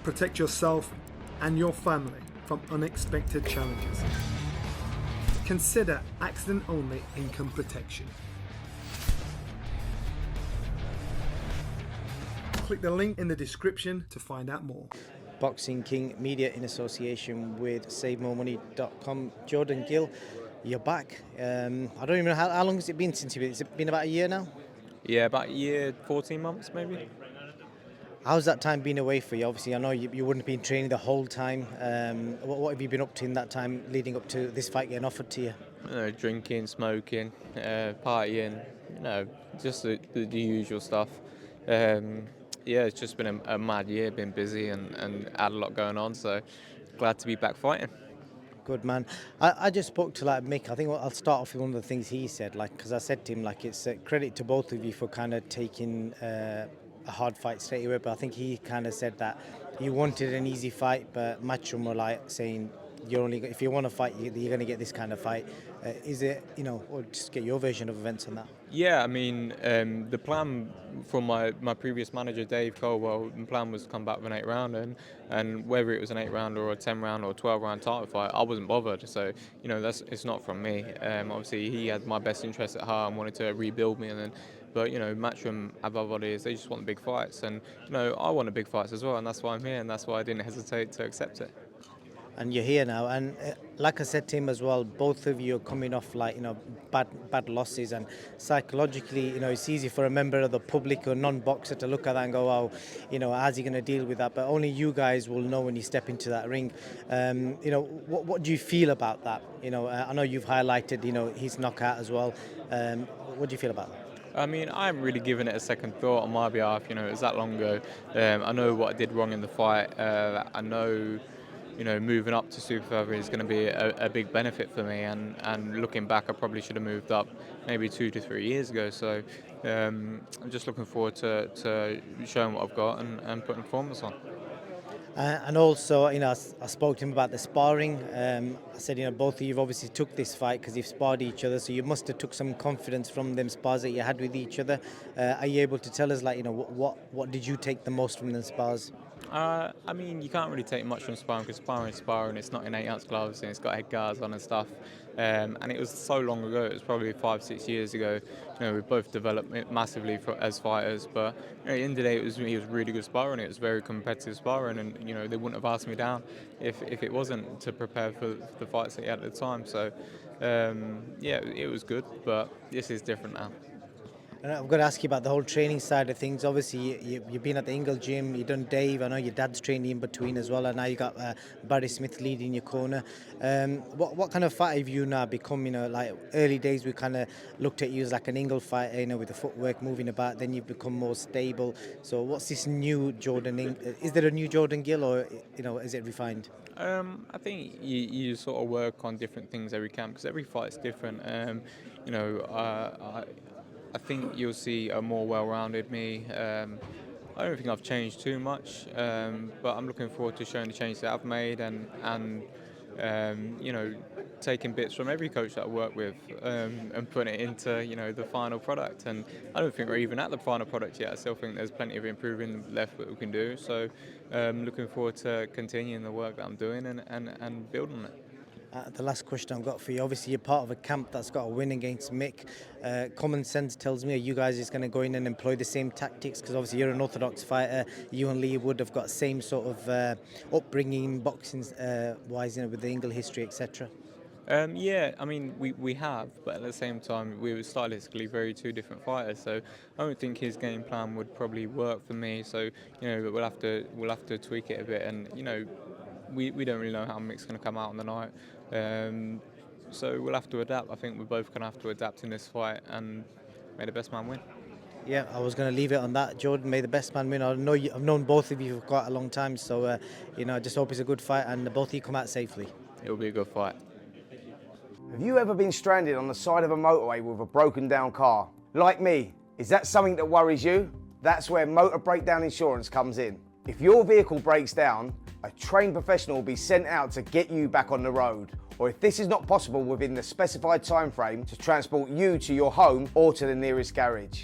Protect yourself and your family from unexpected challenges. Consider accident-only income protection. Click the link in the description to find out more. Boxing King Media in association with SaveMoreMoney.com. Jordan Gill, you're back. I don't even know how long has it been since you've been. Has it been about a year now? Yeah, about a year, 14 months maybe. How's that time been away for you? Obviously, I know you wouldn't have been training the whole time. What have you been up to in that time leading up to this fight getting offered to you? Drinking, smoking, partying, just the usual stuff. Yeah, it's just been a mad year, been busy and had a lot going on, so glad to be back fighting. Good man. I just spoke to Mick. I think I'll start off with one of the things he said, because I said to him, it's a credit to both of you for kind of taking a hard fight straight away. But I think he kind of said that you wanted an easy fight, but Matchroom were saying if you want to fight, you're going to get this kind of fight. Is it, or just get your version of events on that? Yeah, I mean, the plan from my previous manager, Dave Colwell, the plan was to come back with an 8-rounder, and whether it was an 8-rounder or a 10-round or a 12-round title fight, I wasn't bothered. So, it's not from me. Obviously, he had my best interest at heart and wanted to rebuild me, but Matchroom have other ideas. They just want the big fights, and I want the big fights as well, and that's why I'm here, and that's why I didn't hesitate to accept it. And you're here now, and like I said to him as well, both of you are coming off bad losses, and psychologically, it's easy for a member of the public or non-boxer to look at that and go, "Oh, how's he going to deal with that?" But only you guys will know when you step into that ring. What do you feel about that? I know you've highlighted, his knockout as well. What do you feel about that? I mean, I haven't really given it a second thought on my behalf. It was that long ago. I know what I did wrong in the fight. I know. Moving up to super featherweight is going to be a big benefit for me, and looking back, I probably should have moved up maybe 2 to 3 years ago. So I'm just looking forward to showing what I've got and putting performance on. And also, I spoke to him about the sparring. I said, both of you obviously took this fight because you've sparred each other, so you must have took some confidence from them spars that you had with each other. Are you able to tell us, what did you take the most from the spars? I mean, you can't really take much from sparring because sparring is sparring. It's not in 8-ounce gloves and it's got head guards on and stuff. And it was so long ago. It was probably 5-6 years ago. We both developed massively as fighters. But at the end of the day, he was really good sparring. It was very competitive sparring, and they wouldn't have asked me down if it wasn't to prepare for the fights that he had at the time. So yeah, it was good. But this is different now. And I've got to ask you about the whole training side of things. Obviously, you've been at the Gill gym, you've done Dave, I know your dad's trained in between as well, and now you've got Barry Smith leading your corner. What kind of fighter have you now become? Early days we kind of looked at you as like an Gill fighter, with the footwork, moving about, then you've become more stable. So what's this new Jordan? Is there a new Jordan Gill, or is it refined? I think you sort of work on different things every camp because every fight's different. I think you'll see a more well-rounded me. I don't think I've changed too much, but I'm looking forward to showing the change that I've made and taking bits from every coach that I work with and putting it into the final product. And I don't think we're even at the final product yet. I still think there's plenty of improving left that we can do. So looking forward to continuing the work that I'm doing and building it. The last question I've got for you, obviously you're part of a camp that's got a win against MICK. Common sense tells me you guys is going to go in and employ the same tactics, because obviously you're an orthodox fighter. You and Lee Wood have got same sort of upbringing, boxing wise, with the Gill history, etc. Yeah, I mean we have, but at the same time we were stylistically very two different fighters. So I don't think his game plan would probably work for me. So but we'll have to tweak it a bit, and we don't really know how Mick's going to come out on the night. So we'll have to adapt. I think we're both going to have to adapt in this fight and may the best man win. Yeah, I was going to leave it on that. Jordan, may the best man win. I know I've known both of you for quite a long time, so I just hope it's a good fight and both of you come out safely. It will be a good fight. Have you ever been stranded on the side of a motorway with a broken down car? Like me, is that something that worries you? That's where motor breakdown insurance comes in. If your vehicle breaks down, a trained professional will be sent out to get you back on the road. Or if this is not possible within the specified time frame, to transport you to your home or to the nearest garage.